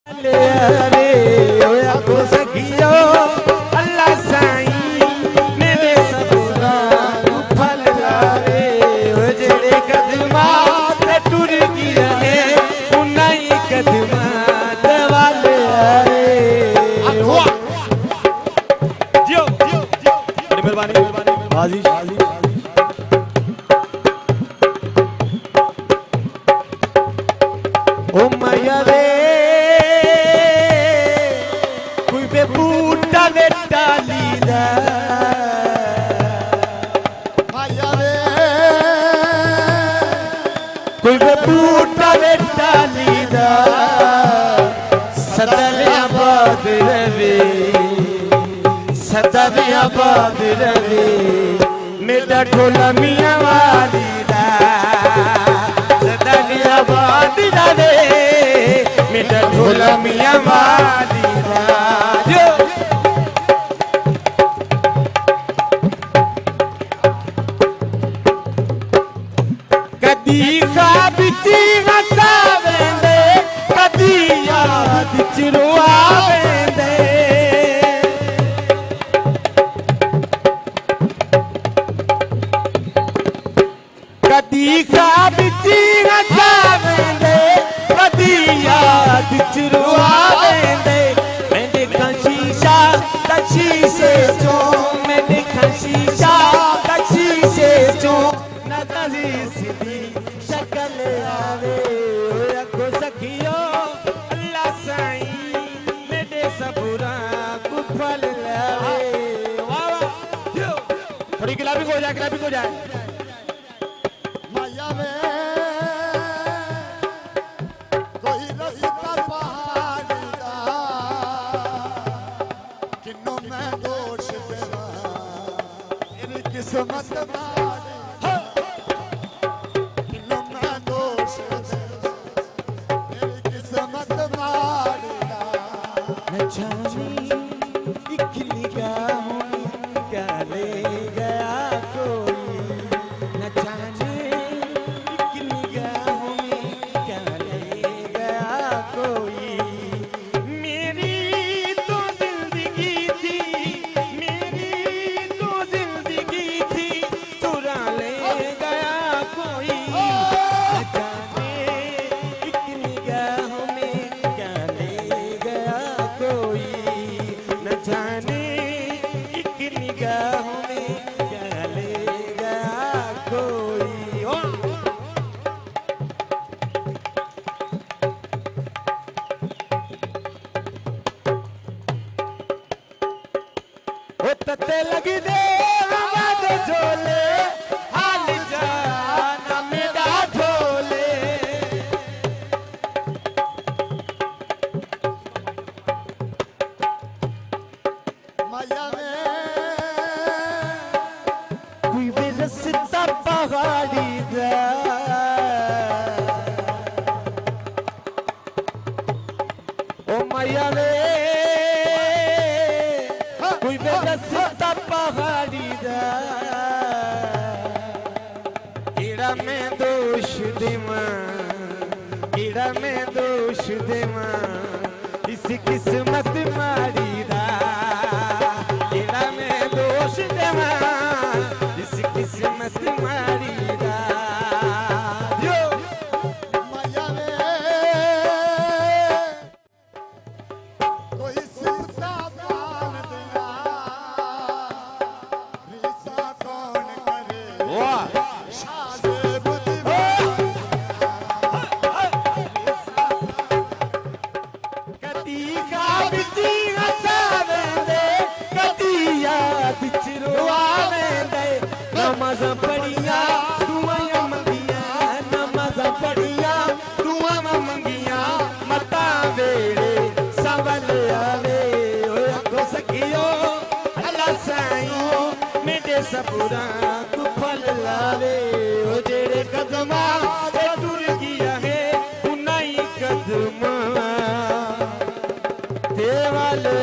अरे होया को सखियो अल्लाह साईं मेरे सबरा फल लावे ओ जेड़े कदमा ते टुर गया है उन्हीं कदमा ते वाले आए जियो बड़ी मेहरबानी हाजी ओ मैया रे कोई पे बूटा वे डालीदा मैया रे कोई पे बूटा वे डालीदा सदर आबाद रवे सदर आबाद रवे मेरा ढोला मियां वाली दा सदर आबाद रवे मेरा ढोला मियां वाली दा कदी ख्वाब च हसावेंदे कदी याद च रुआवेंदे कदी ख्वाब च हसावेंदे कदी याद च रुआवेंदे मैं देखा शीशा शीशे चो मैं देखा शीशा शीशे चो नजरी सीधी शक्ल आवे को सखियो अल्लाह साईं मेरे सबूरा को फल लावे वाह वाह थोड़ी गुलाबी हो जाए माया में कोई रास्ता पहाड़ी दा किन्नो मैं दोष देवा तेरी किस्मत मारी किन्नो मैं दोष देवा तेरी किस्मत मारी न जाने एक निगाहों में क्या ले गया कोई न जाने एक निगाहों में क्या ले गया कोई मेरी तो जिंदगी थी मेरी तो जिंदगी थी चुरा ले गया कोई न जाने एक निगाहों में क्या ले गया कोई न जाने एक निगाहों में क्या ले गया कोई ओ तते लगी दे आवाज झोले हाल जाना मेरा ढोले माया में कोई वे रस्ता पहाड़ी दा ओ मैया रे कोई वे रस्ता पहाड़ी दा कीड़ा मैं दोष देवा कीड़ा मैं दोष देवा इस किस्मत मारी दा कीड़ा मैं दोष देवा इस किस्मत मारी दा माया में कोई सिरसा दान दिया रिसा कौन करे वाह शादे बुद्धि कदी ख्वाब च हसावेंदे कदी याद च रुआवेंदे नमाज़ पढ़िया दुआयां मंगिया नमाज़ पढ़िया दुआं मंगिया मता वेड़े सवल आवे ओए को सखियो अल्लाह साईं मेरे सबूरा को फल लावे ओ जेड़े कदमा ते टुर गया है उन्हीं कदमा ते वाले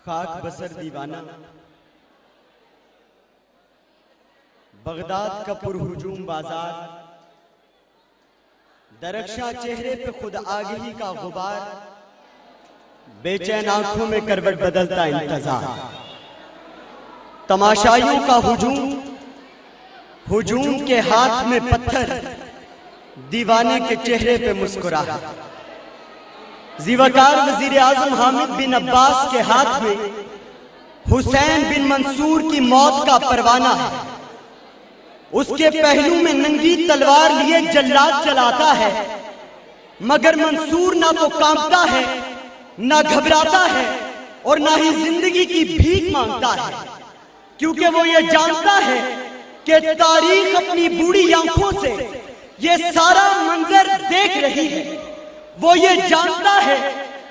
खाक बसर दीवाना, बगदाद का पुरहुजूम बाजार, दरख्शा चेहरे पे खुद आगही का गुबार, बेचैन आंखों में करवट बदलता इंतजार, तमाशाइयों का हुजूम के हाथ में पत्थर, दीवाने के चेहरे पे मुस्कुराहट। जीवाकार वजीर आजम हामिद बिन अब्बास के हाथ में हुसैन बिन मंसूर की मौत का परवाना है। उसके पहलू में नंगी तलवार लिए जल्लाद चलाता है, मगर मंसूर ना तो कांपता है, ना घबराता है और ना ही जिंदगी की भीख मांगता है, क्योंकि वो ये जानता है कि तारीख अपनी बूढ़ी आंखों से ये सारा मंजर देख रही है। वो ये जानता है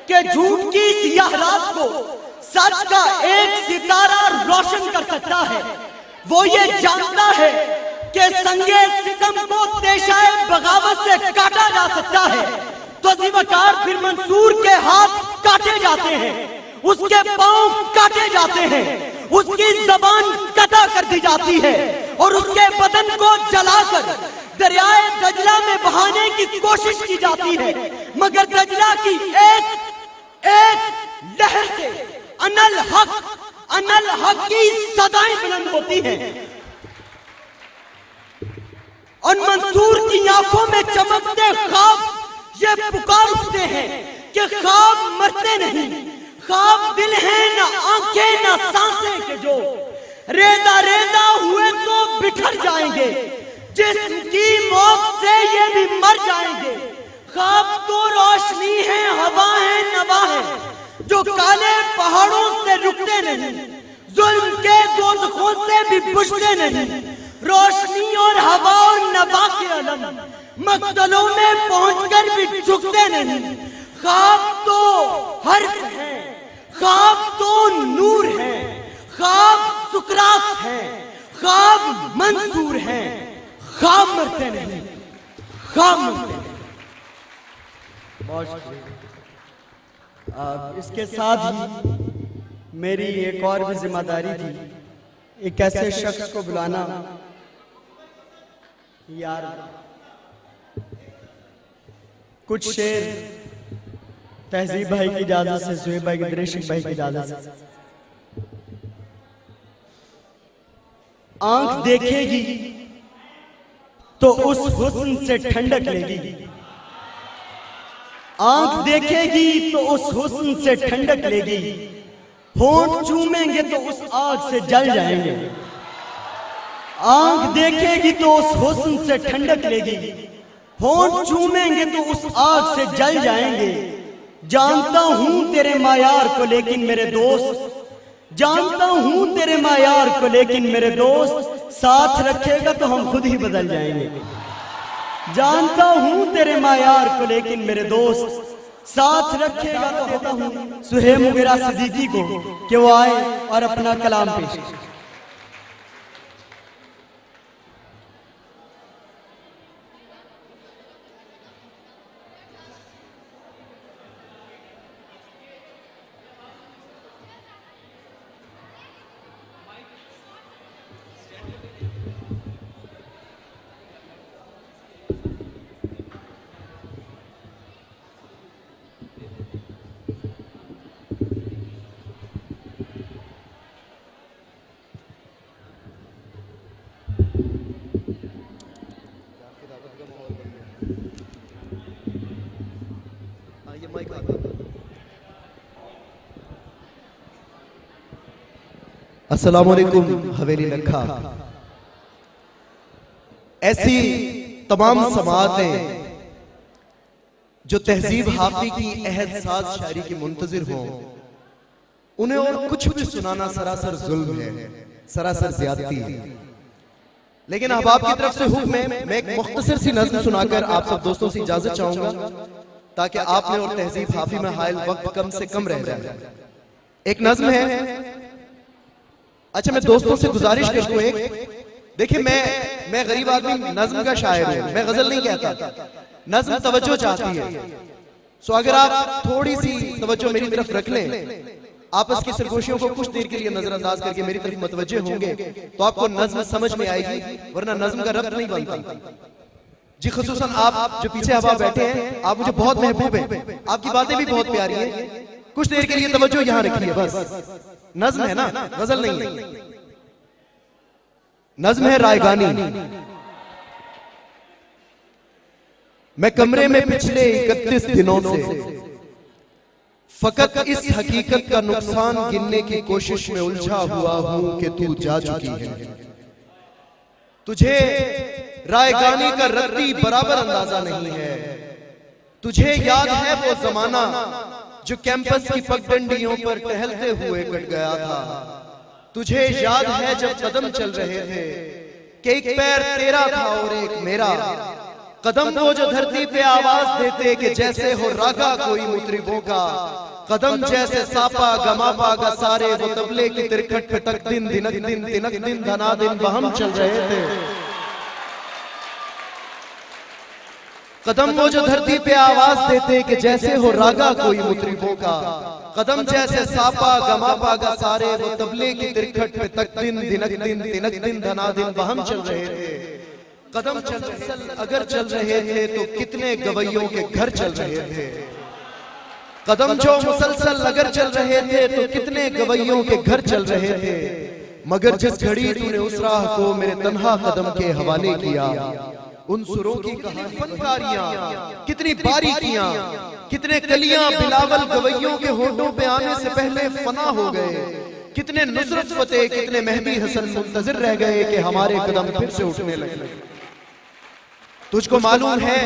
कि झूठ की सियाह रात को सच का एक सितारा रोशन कर सकता है। वो ये जानता है कि संगे सितम को तेशाए बगावत से काटा जा सकता है। तो जीवाकार फिर मंसूर के हाथ काटे जाते हैं, उसके पांव काटे जाते हैं, उसकी जबान कटा कर दी जाती है और उसके बदन को जलाकर दरियाए दजला में बहाने की कोशिश की जाती है, मगर दजला की एक लहर से अनल हक की सदाएं बुलंद होती हैं और मंसूर की आंखों में चमकते ख्वाब ये पुकार उठते हैं कि ख्वाब मरते नहीं, ख्वाब दिल है ना आंखें ना सांसें के जो रेदा रेदा हुए तो बिखर जाएंगे, जिसकी मौत से ये भी मर जाएंगे। ख्वाब तो रोशनी है, हवा है, नवा है, जो काले पहाड़ों से रुकते नहीं, जुल्म के दोज़खों से भी बुझते नहीं। रोशनी और हवा और नवा के अलम मक़तलों में पहुंचकर भी झुकते नहीं। ख्वाब तो हर्फ है, ख्वाब तो नूर है, ख्वाब सुकरात है, ख्वाब मंसूर है, ख्वाब मरते नहीं, ख्वाब मरते नहीं। इसके साथ ही मेरी एक और भी जिम्मेदारी थी, एक ऐसे शख्स को बुलाना यार, कुछ शेर तहजीब भाई की इजाजत से, सुहेब भाई की, दरेशिक भाई की इजाजत से। आंख देखेगी तो उस हुस्न से ठंडक लेगी, आंख देखेगी तो उस हुस्न से ठंडक लेगी, होंठ चूमेंगे तो उस आग से जल जाएंगे। आंख देखेगी तो उस हुस्न से ठंडक लेगी, होंठ चूमेंगे तो उस आग से जल जाएंगे। जानता हूं तेरे मायार को लेकिन मेरे दोस्त, जानता हूं तेरे मायार को लेकिन मेरे दोस्त, साथ रखेगा तो हम खुद ही बदल जाएंगे। जानता हूं तेरे मायार को लेकिन मेरे दोस्त, साथ रखेगा तो कहता हूं सुहेब मुगीरा सिद्दीकी को कि वो आए और अपना कलाम पेश करें। अस्सलाम वालेकुम हवेली लखा। ऐसी तमाम समाअतें जो तहजीब हाफी की अहद साज शायरी की मुंतजिर हो, उन्हें और कुछ भी सुनाना सरासर जुल्म है, सरासर ज्यादती है। लेकिन अहबाब की तरफ से हुक्म है, मैं एक मुख्तसर सी नज़्म सुनाकर आप सब दोस्तों से इजाजत चाहूंगा ताकि आप में और तहजीब हाफी में हायल वक्त कम से कम रह जाए। एक नज़्म है। अच्छा, मैं दोस्तों से गुजारिश कर दूं, एक देखिए, मैं गरीब आदमी नज़्म का शायर हूं, मैं गजल नहीं कहता, नज़्म तवज्जो चाहती है। सो अगर आप थोड़ी सी तवज्जो मेरी तरफ रख लें, आपस की सरगोशियों को कुछ देर के लिए नजरअंदाज करके मेरी तरफ मुतवज्जे होंगे तो आपको नज्म समझ में आएगी, वरना नज्म का रब्त नहीं बनता। जी खुसूसन आप जो पीछे अब बैठे हैं, आप मुझे बहुत महबूब हैं, आपकी बातें भी बहुत प्यारी हैं। कुछ देर के लिए तवज्जो यहां रखिए बस। नज्म है ना, गजल नहीं है, नज्म है रायगानी। मैं कमरे में पिछले 31 दिनों से फकत इस हकीकत का नुकसान गिनने की कोशिश में उलझा हुआ हूं कि तू जा चुकी है। तुझे रायगानी का रद्दी बराबर अंदाजा नहीं है। तुझे याद है वो जमाना जो कैंपस की पगडंडियों पर टहलते हुए कट गया था। तुझे याद है जब कदम चल रहे थे कि एक पैर तेरा था और एक मेरा। कदम वो जो धरती पे आवाज देते कि जैसे हो रागा कोई मुतरिबों का। कदम जैसे सापा गमापा गा सारे वो तबले की तिरखट पे तक दिन दिनक दिन तिनक दिन धना दिन बहम चल रहे थे। कदम वो जो धरती पे आवाज देते कि जैसे हो रागा कोई मुतरिबों का। कदम जैसे सापा गमापा गा सारे वो तबले की तिरखट पे तक दिन दिनक दिन तिनक दिन धना दिन बहम चल रहे थे। कदम चल अगर चल रहे थे तो कितने गवैयों के घर चल रहे थे। कदम जो मुसलसल अगर चल रहे थे तो कितने गवैयों के घर चल रहे थे। मगर जिस घड़ी तूने उस राह को मेरे तन्हा कदम के हवाले किया, उन सुरों की कहानी फनकारियां, कितनी बारीकियां, कितने कलियां बिलावल गवैयों के होठों पे आने से पहले फना हो गए। कितने नुसरत फतेह, कितने मेहदी हसन मुंतजिर रह गए कि हमारे कदम फिर से उठने लगे। तुझको मालूम है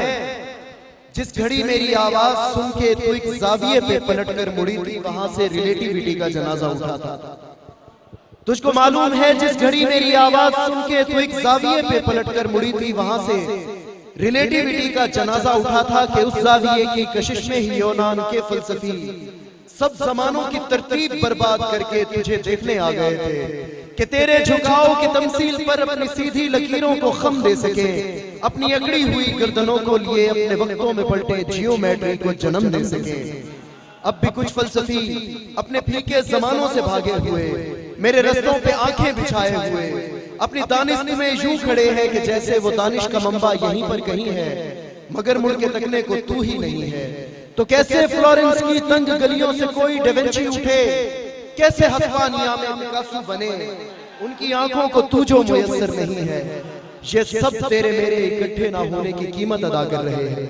जिस घड़ी मेरी आवाज सुन के तू एक जाविये पे पलटकर मुड़ी थी, वहां से रिलेटिविटी का जनाजा उठा था। तुझको मालूम है जिस घड़ी मेरी आवाज सुन के तू एक जाविये पे पलटकर मुड़ी थी, वहां से रिलेटिविटी का जनाजा उठा था कि उस जाविये की कशिश में ही यूनान के फलसफी सब जमानों की तरतीब बर्बाद करके तुझे देखने आ गए थे कि तेरे झुकाव की तमसील पर अपनी सीधी लकीरों को खम दे सके, अपनी अकड़ी हुई गर्दनों को लिए अपने वक्तों में पलटे जियोमेट्री को जन्म दे सके। अब भी कुछ फलसफी अपने फीके जमानों से भागे हुए मेरे रस्तों पे आंखें बिछाए हुए अपनी दानिश में यूं खड़े हैं कि जैसे वो दानिश का मंबा यहीं पर कहीं है, मगर मुड़ के तकने को तू ही नहीं है। तो कैसे फ्लोरेंस की तंग गलियों से कोई डेविंची उठे, कैसे हस्पानिया में पिकासो बने, उनकी आंखों को तू जो मुयस्सर नहीं है। ये सब तेरे मेरे इकट्ठे ना होने की कीमत अदा कर रहे हैं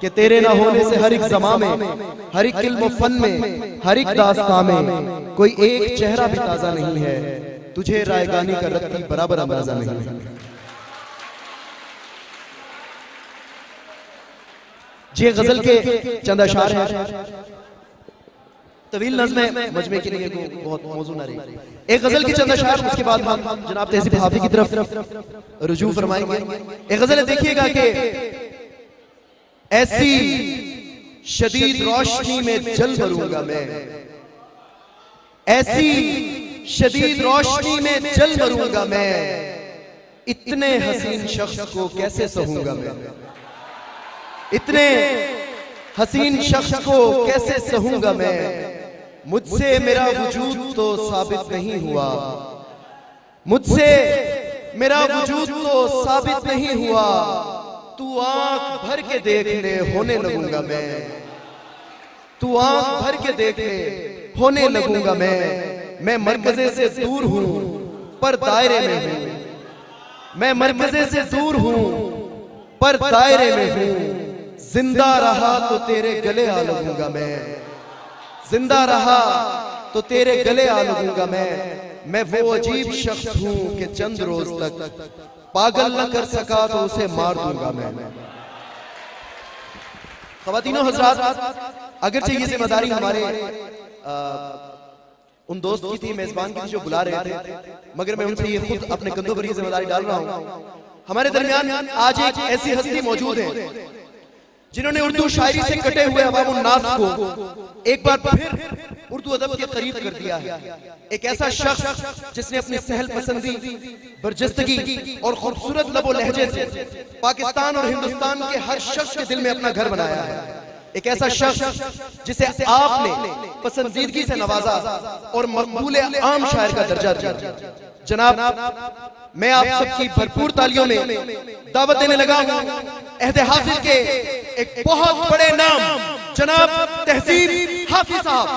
कि तेरे ना होने से हर एक ज़मा में, हर एक इल्म फन में, हर एक दास्तां में कोई एक चेहरा भी ताजा नहीं है। तुझे रायगानी का रत्ती बराबर अंदाजा नहीं है। ये गजल के चंद अशार हैं। तवील नज़्म है, मजमे के लिए बहुत मौजू ना रही। एक गजल की चंद अशार, उसके बाद हम जनाब तहज़ीब हाफी की तरफ रुजू फरमाएंगे। एक गजल देखिएगा कि ऐसी शदीद रोशनी में जल मरूंगा मैं, ऐसी शदीद रोशनी में जल मरूंगा मैं, इतने हसीन शख्स को कैसे सहूंगा मैं, इतने हसीन शख्स को कैसे सहूंगा मैं। मुझसे मेरा वजूद तो साबित नहीं हुआ, मुझसे मेरा वजूद तो साबित नहीं हुआ, तू आंख भर के देख ले होने लगूंगा मैं, तू आंख भर के देख ले होने लगूंगा मैं मरकजे से दूर हूं पर दायरे में हूं, मैं मरकजे से दूर हूं पर दायरे में हूं। जिंदा रहा तो तेरे गले आ लगूंगा मैं, जिंदा रहा तो तेरे गले आ लगूंगा मैं वो अजीब शख्स हूं कि चंद रोज तक पागल न कर सका तो उसे मार दूंगा मैं। ख़वातीनो हज़रात, अगरचे ये जिम्मेदारी हमारे उन दोस्त की थी, मेजबान की थी जो बुला रहे थे, मगर मैं उनसे ये खुद अपने कंधों पर ये जिम्मेदारी डाल रहा हूं। हमारे दरमियान आज एक ऐसी हस्ती मौजूद है जिन्होंने उर्दू शायरी से कटे हुए अवामुन नास को एक बार फिर उर्दू अदब के करीब कर दिया है। एक ऐसा शख्स जिसने अपनी सहल पसंदी, बरजस्तगी और खूबसूरत लबो लहजे से पाकिस्तान और हिंदुस्तान के हर शख्स के दिल में अपना घर बनाया है। एक ऐसा शख्स जिसे आपने पसंदीदगी से नवाजा और मकबूल आम शायर का दर्जा दिया। जनाब, मैं आप सबकी भरपूर तालियों में दावत देने लगा हूं अहद हाफिज के एक बहुत बड़े नाम जनाब तहसीब हाफिज साहब।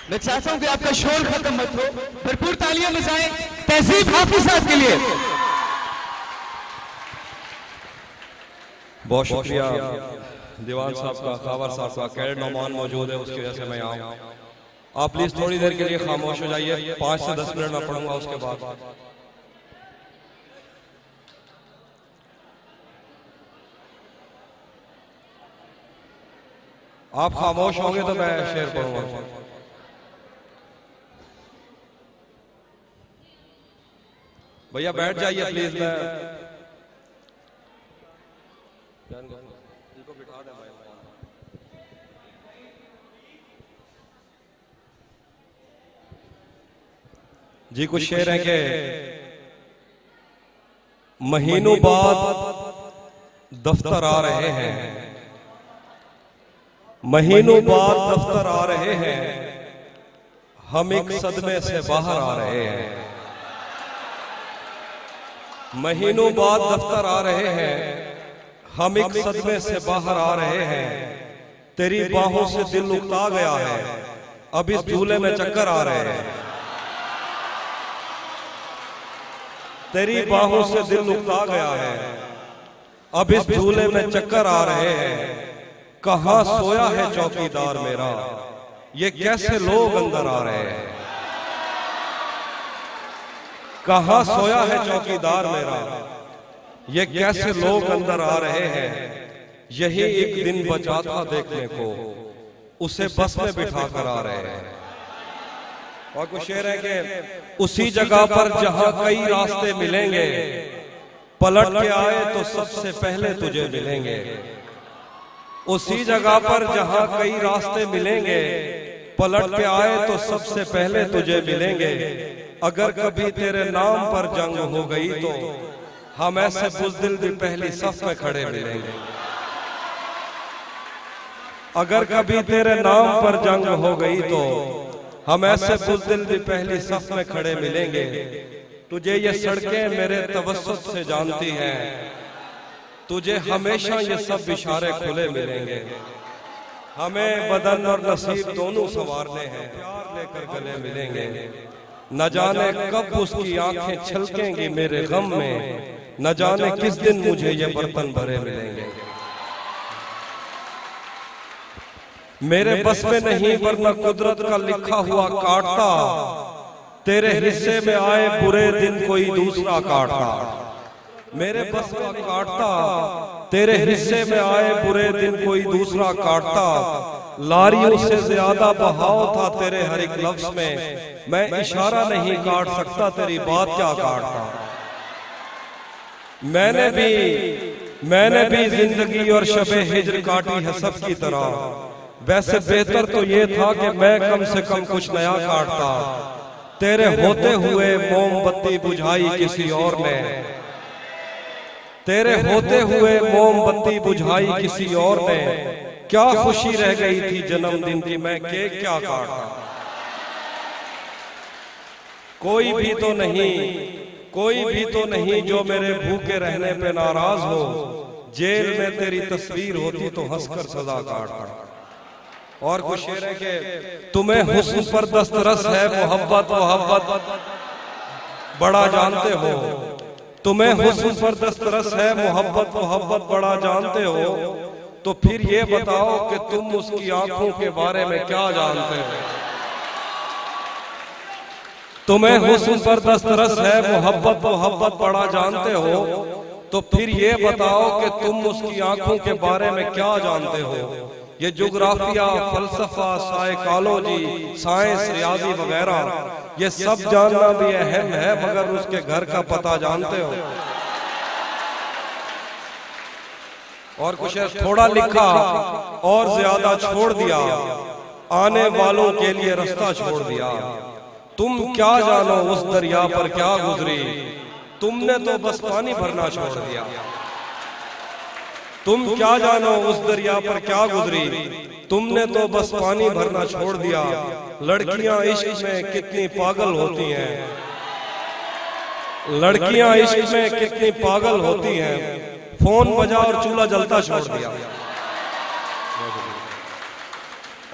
मैं चाहता हूं कि आपका शोर खत्म मत हो, भरपूर तालियां बजाएं तहसीब हाफिज साहब के लिए। बहुत शुक्रिया दीवान साहब का, कावर साहब का। कैडेट नौमान मौजूद है, उसकी वजह से मैं यहाँ हूँ। आप प्लीज थोड़ी देर के लिए खामोश हो जाइए, 5 से 10 मिनट में पढ़ूंगा, उसके बाद आप खामोश होंगे तो मैं शेर पढ़ूंगा। भैया बैठ जाइए प्लीज। मैं इनको बिठा दें भाई। जी कुछ शेर है कि महीनों बाद दफ्तर आ रहे हैं, महीनों बाद दफ्तर आ रहे हैं, हम एक सदमे से बाहर आ रहे हैं। महीनों बाद दफ्तर आ रहे हैं, हम एक सदमे से बाहर आ रहे हैं। तेरी बाहों से दिल उकता गया है, अब इस झूले में चक्कर आ रहे हैं। तेरी बाहों से दिल उकता गया है, अब इस झूले में चक्कर आ रहे हैं। कहाँ सोया है चौकीदार मेरा, ये कैसे लोग अंदर आ रहे हैं। कहाँ सोया है चौकीदार मेरा, ये कैसे लोग अंदर आ रहे हैं। यही एक दिन बचा था देखने को, उसे बस में बिठा कर आ रहे हैं। और कुछ शेर है कि उसी जगह पर जहां कई रास्ते मिलेंगे, पलट के आए तो सबसे पहले तुझे मिलेंगे। उसी जगह पर जहां कई रास्ते मिलेंगे, पलट के आए तो सबसे पहले तुझे मिलेंगे। अगर कभी तेरे नाम पर जंग हो गई तो हम ऐसे बुज़दिल भी पहली सफ में खड़े मिलेंगे। अगर कभी तेरे नाम पर जंग हो गई तो हम ऐसे बुज़दिल भी पहली सफ में खड़े मिलेंगे। तुझे ये सड़कें मेरे तवस्सुत से जानती हैं, तुझे हमेशा ये सब इशारे खुले मिलेंगे। हमें बदन और नसीब दोनों संवारने हैं, प्यार लेकर गले मिलेंगे। न जाने कब उसकी आंखें छलकेंगी मेरे गम में, न जाने किस दिन मुझे ये बर्तन भरे मिलेंगे। मेरे बस में नहीं वरना कुदरत का लिखा हुआ काटता, तेरे हिस्से में आए बुरे दिन कोई दूसरा काटता। मेरे बस का काटता, तेरे हिस्से में आए बुरे दिन कोई दूसरा काटता। लारियों से ज्यादा बहाव था तेरे हर एक लफ्ज में, मैं इशारा नहीं काट सकता तेरी बात क्या काटता। मैंने भी जिंदगी और शबे हिज्र काटी है सबकी तरह। वैसे बेहतर तो ये था कि मैं कम से कम कुछ नया काटता। तेरे होते हुए मोमबत्ती बुझाई किसी और ने, तेरे होते हुए मोमबत्ती बुझाई किसी और ने। क्या खुशी रह गई थी जन्मदिन की, मैं केक क्या काटता। कोई भी तो नहीं जो मेरे भूखे रहने पे नाराज हो। जेल में तेरी तस्वीर होती तो हंसकर सजा काटता। और कुछ शेर है कि तुम्हें हुस्न पर दस्तरस है मोहब्बत बड़ा जानते हो। तुम्हें हुस्न पर दस्तरस है मोहब्बत बड़ा जानते हो। तो फिर ये बताओ कि तुम उसकी आंखों के बारे में क्या जानते हो। तुम्हें हुस्न पर दस्तरस है मोहब्बत बड़ा जानते हो। तो फिर ये बताओ कि तुम उसकी आंखों के बारे में क्या जानते हो। ये जोग्राफिया, फलसफा, साइकोलॉजी, साइंस, रियाजी वगैरह ये सब जानना भी अहम है, मगर उसके घर का पता जानते हो। और कुछ थोड़ा लिखा और ज्यादा छोड़ दिया, आने वालों के लिए रास्ता छोड़ दिया। तुम क्या जानो उस दरिया पर क्या गुजरी, तुमने तो बस पानी भरना छोड़ दिया। तुम क्या जानो उस दरिया पर क्या गुजरी, तुमने तो बस पानी भरना छोड़ दिया। लड़कियां इश्क में कितनी पागल होती हैं, लड़कियां इश्क में कितनी पागल होती हैं। फोन बजा और चूल्हा जलता छोड़ दिया।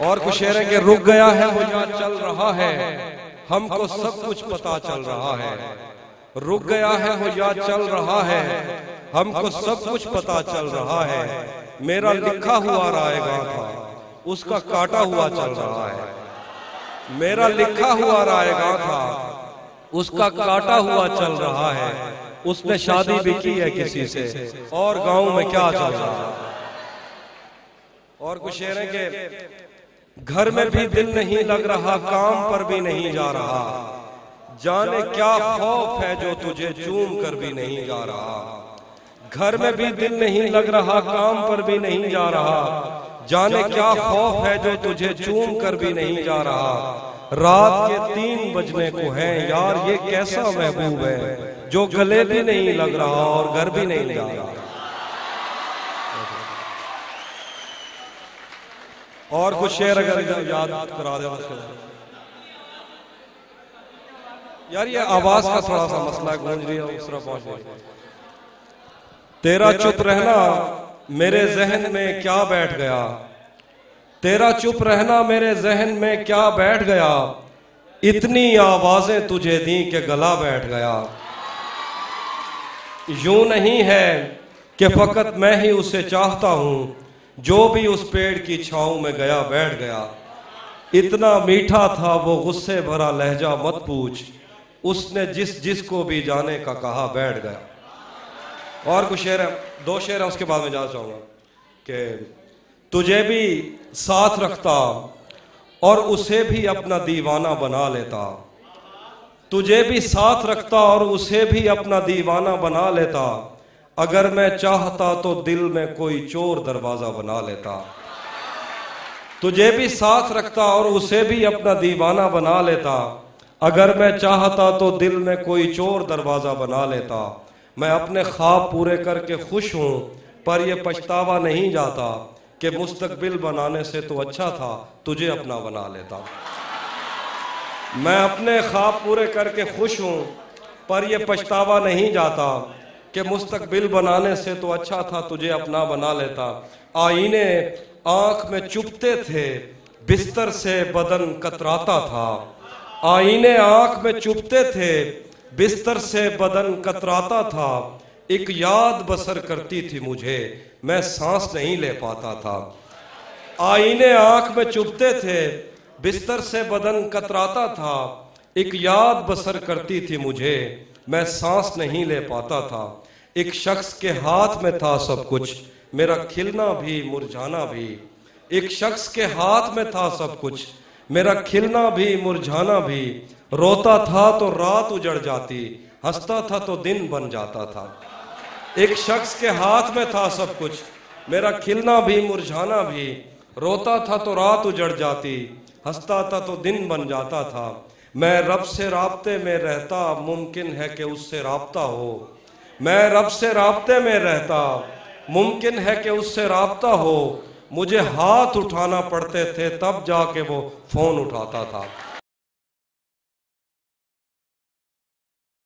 और कुछ शेर है कि रुक गया है वो याद चल रहा है, हमको सब कुछ पता चल रहा है। रुक गया है वो याद चल रहा है, हमको सब कुछ पता चल रहा है। मेरा लिखा हुआ रायगा था, उसका काटा हुआ चल रहा है। मेरा लिखा हुआ रायगा था, उसका काटा हुआ चल रहा है। उसने शादी भी की है किसी से, और गांव में क्या चल रहा है। और कुछ शेर है कि घर में भी दिल नहीं लग रहा, काम पर भी नहीं जा रहा। जाने क्या खौफ है जो तुझे चूम कर भी नहीं जा रहा। घर में भी दिल नहीं लग रहा, काम पर भी नहीं जा रहा। जाने क्या खौफ है जो तुझे चूम कर भी नहीं जा रहा। रात के 3 बजने को है यार, ये कैसा महबूब है जो गले भी नहीं लग रहा और घर भी नहीं जा रहा। और कुछ शेर अगर याद करा दे यार, ये आवाज का थोड़ा सा मसला गूंज रही है, उस तरफ पहुंच रही। तेरा चुप रहना मेरे जहन में क्या बैठ गया, तेरा चुप रहना मेरे जहन में क्या बैठ गया। इतनी आवाजें तुझे दी कि गला बैठ गया। यूं नहीं है कि फकत मैं ही उसे चाहता हूं, जो भी उस पेड़ की छांव में गया बैठ गया। इतना मीठा था वो गुस्से भरा लहजा मत पूछ, उसने जिसको भी जाने का कहा बैठ गया। और कुछ शेर है, 2 शेर है, उसके बाद में जाना चाहूंगा कि तुझे भी साथ रखता और उसे भी अपना दीवाना बना लेता। तुझे भी साथ रखता और उसे भी अपना दीवाना बना लेता। अगर मैं चाहता तो दिल में कोई चोर दरवाजा बना लेता। तुझे भी साथ रखता और उसे भी अपना दीवाना बना लेता। अगर मैं चाहता तो दिल में कोई चोर दरवाजा बना लेता। मैं अपने ख्वाब पूरे करके खुश हूं, पर यह पछतावा नहीं जाता कि मुस्तकबिल बनाने से तो अच्छा था तुझे अपना बना लेता। मैं अपने ख्वाब पूरे करके खुश हूं, पर यह पछतावा नहीं जाता कि मुस्तकबिल बनाने से तो अच्छा था तुझे अपना बना लेता। आईने आंख में चुभते थे, बिस्तर से बदन कतराता था। आईने आंख में चुभते थे, बिस्तर से बदन कतराता था। एक याद बसर करती थी मुझे, मैं सांस नहीं ले पाता था। आईने आंख में चुभते थे, बिस्तर से बदन कतराता था। एक याद बसर करती थी मुझे, मैं सांस नहीं ले पाता था। एक शख्स के हाथ में था सब कुछ, मेरा खिलना भी मुरझाना भी। एक शख्स के हाथ में था सब कुछ, मेरा खिलना भी मुरझाना भी। रोता था तो रात उजड़ जाती, हंसता था तो दिन बन जाता था। एक शख्स के हाथ में था सब कुछ, मेरा खिलना भी मुरझाना भी। रोता था तो रात उजड़ जाती, हंसता था तो दिन बन जाता था। मैं रब से राब्ते में रहता, मुमकिन है कि उससे राब्ता हो। मैं रब से राब्ते में रहता, मुमकिन है कि उससे राब्ता हो। मुझे हाथ उठाना पड़ते थे तब जाके वो फोन उठाता था।